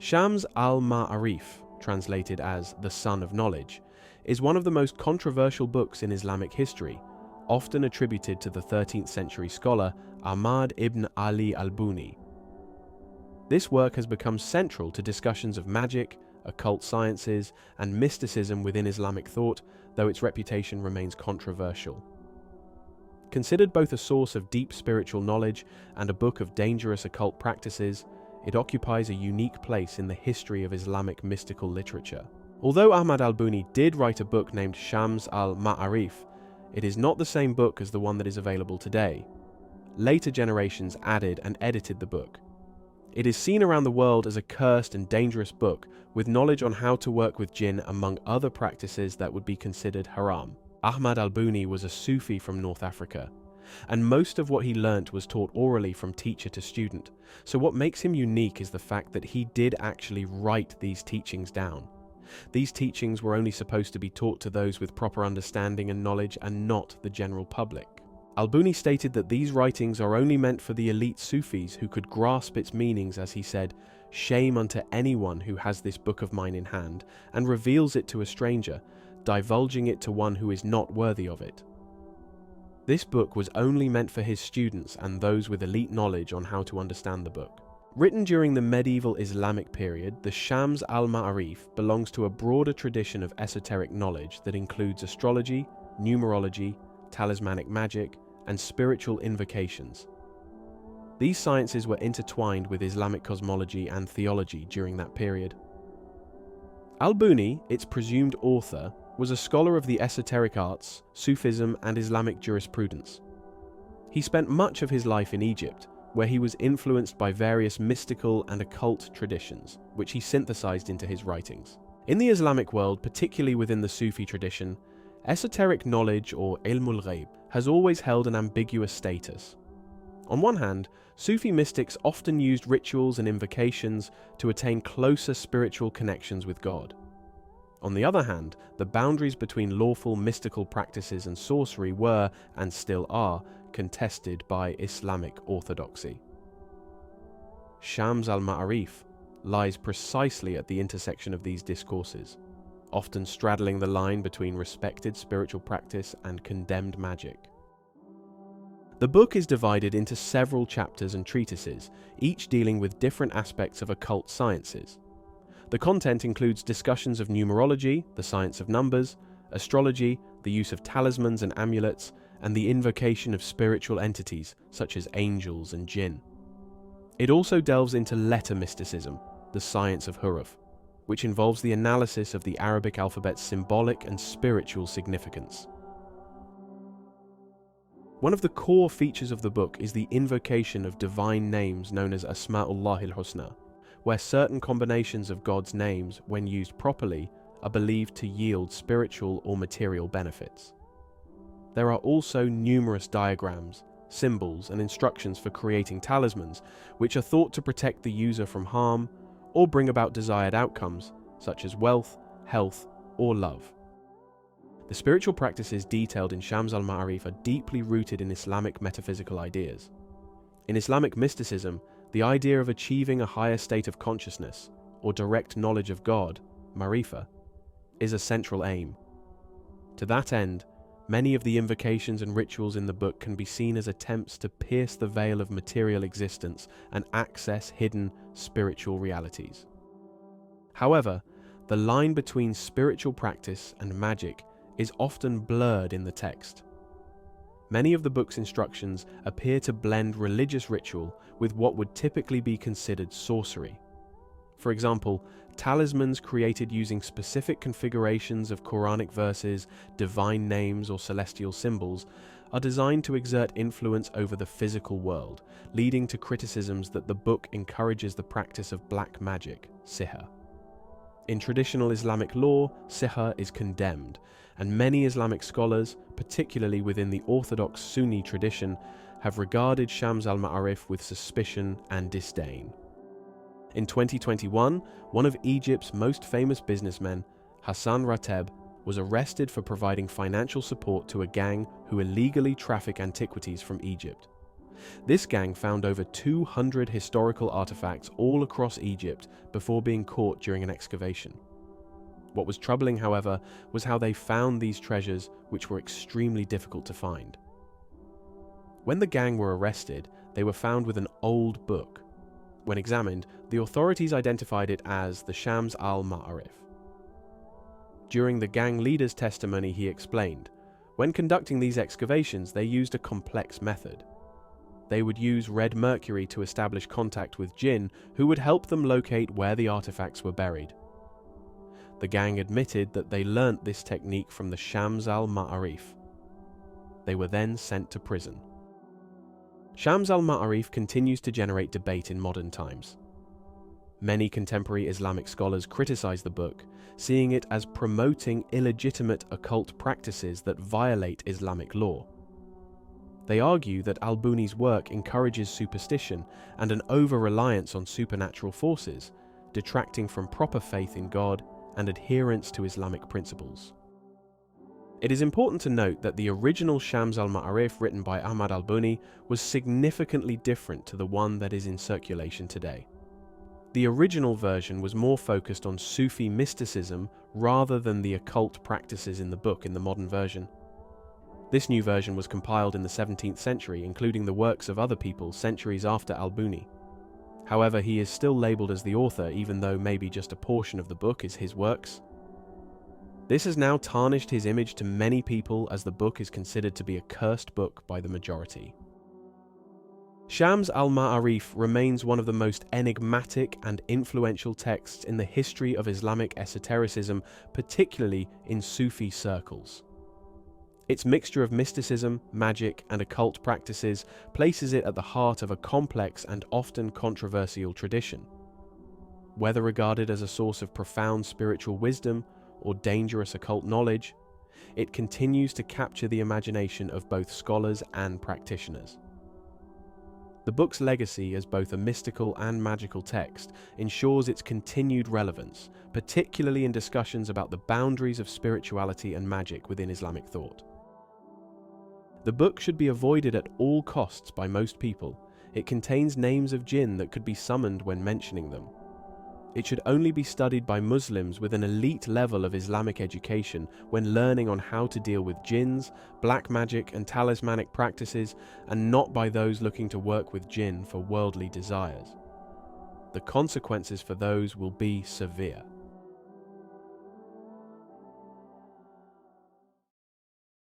Shams al-Ma'arif, translated as the Son of Knowledge, is one of the most controversial books in Islamic history, often attributed to the 13th century scholar Ahmad ibn Ali al-Buni. This work has become central to discussions of magic, occult sciences, and mysticism within Islamic thought, though its reputation remains controversial. Considered both a source of deep spiritual knowledge and a book of dangerous occult practices, it occupies a unique place in the history of Islamic mystical literature. Although Ahmad al-Buni did write a book named Shams al-Ma'arif, it is not the same book as the one that is available today. Later generations added and edited the book. It is seen around the world as a cursed and dangerous book with knowledge on how to work with jinn among other practices that would be considered haram. Ahmad al-Buni was a Sufi from North Africa, and most of what he learnt was taught orally from teacher to student. So what makes him unique is the fact that he did actually write these teachings down. These teachings were only supposed to be taught to those with proper understanding and knowledge and not the general public. Al-Buni stated that these writings are only meant for the elite Sufis who could grasp its meanings, as he said, "Shame unto anyone who has this book of mine in hand and reveals it to a stranger, divulging it to one who is not worthy of it." This book was only meant for his students and those with elite knowledge on how to understand the book. Written during the medieval Islamic period, the Shams al-Ma'arif belongs to a broader tradition of esoteric knowledge that includes astrology, numerology, talismanic magic, and spiritual invocations. These sciences were intertwined with Islamic cosmology and theology during that period. Al-Buni, its presumed author, was a scholar of the esoteric arts, Sufism, and Islamic jurisprudence. He spent much of his life in Egypt, where he was influenced by various mystical and occult traditions, which he synthesized into his writings. In the Islamic world, particularly within the Sufi tradition, esoteric knowledge, or ilmul ghaib, has always held an ambiguous status. On one hand, Sufi mystics often used rituals and invocations to attain closer spiritual connections with God. On the other hand, the boundaries between lawful mystical practices and sorcery were, and still are, contested by Islamic orthodoxy. Shams al-Ma'arif lies precisely at the intersection of these discourses, often straddling the line between respected spiritual practice and condemned magic. The book is divided into several chapters and treatises, each dealing with different aspects of occult sciences. The content includes discussions of numerology, the science of numbers, astrology, the use of talismans and amulets, and the invocation of spiritual entities such as angels and jinn. It also delves into letter mysticism, the science of huruf, which involves the analysis of the Arabic alphabet's symbolic and spiritual significance. One of the core features of the book is the invocation of divine names known as Asma'ullah al-Husna, where certain combinations of God's names, when used properly, are believed to yield spiritual or material benefits. There are also numerous diagrams, symbols, and instructions for creating talismans, which are thought to protect the user from harm or bring about desired outcomes, such as wealth, health, or love. The spiritual practices detailed in Shams al-Ma'arif are deeply rooted in Islamic metaphysical ideas. In Islamic mysticism, the idea of achieving a higher state of consciousness, or direct knowledge of God, marifa, is a central aim. To that end, many of the invocations and rituals in the book can be seen as attempts to pierce the veil of material existence and access hidden spiritual realities. However, the line between spiritual practice and magic is often blurred in the text. Many of the book's instructions appear to blend religious ritual with what would typically be considered sorcery. For example, talismans created using specific configurations of Quranic verses, divine names, or celestial symbols are designed to exert influence over the physical world, leading to criticisms that the book encourages the practice of black magic, sihr. In traditional Islamic law, sihr is condemned, and many Islamic scholars, particularly within the Orthodox Sunni tradition, have regarded Shams al-Ma'arif with suspicion and disdain. In 2021, one of Egypt's most famous businessmen, Hassan Rateb, was arrested for providing financial support to a gang who illegally traffic antiquities from Egypt. This gang found over 200 historical artifacts all across Egypt before being caught during an excavation. What was troubling, however, was how they found these treasures, which were extremely difficult to find. When the gang were arrested, they were found with an old book. When examined, the authorities identified it as the Shams al-Ma'arif. During the gang leader's testimony, he explained, when conducting these excavations, they used a complex method. They would use red mercury to establish contact with jinn who would help them locate where the artifacts were buried. The gang admitted that they learnt this technique from the Shams al-Ma'arif. They were then sent to prison. Shams al-Ma'arif continues to generate debate in modern times. Many contemporary Islamic scholars criticize the book, seeing it as promoting illegitimate occult practices that violate Islamic law. They argue that al-Buni's work encourages superstition and an over-reliance on supernatural forces, detracting from proper faith in God and adherence to Islamic principles. It is important to note that the original Shams al-Ma'arif written by Ahmad al-Buni was significantly different to the one that is in circulation today. The original version was more focused on Sufi mysticism rather than the occult practices in the book in the modern version. This new version was compiled in the 17th century, including the works of other people centuries after al-Buni. However, he is still labeled as the author, even though maybe just a portion of the book is his works. This has now tarnished his image to many people, as the book is considered to be a cursed book by the majority. Shams al-Ma'arif remains one of the most enigmatic and influential texts in the history of Islamic esotericism, particularly in Sufi circles. Its mixture of mysticism, magic, and occult practices places it at the heart of a complex and often controversial tradition. Whether regarded as a source of profound spiritual wisdom or dangerous occult knowledge, it continues to capture the imagination of both scholars and practitioners. The book's legacy as both a mystical and magical text ensures its continued relevance, particularly in discussions about the boundaries of spirituality and magic within Islamic thought. The book should be avoided at all costs by most people. It contains names of jinn that could be summoned when mentioning them. It should only be studied by Muslims with an elite level of Islamic education when learning on how to deal with jinns, black magic and talismanic practices, and not by those looking to work with jinn for worldly desires. The consequences for those will be severe.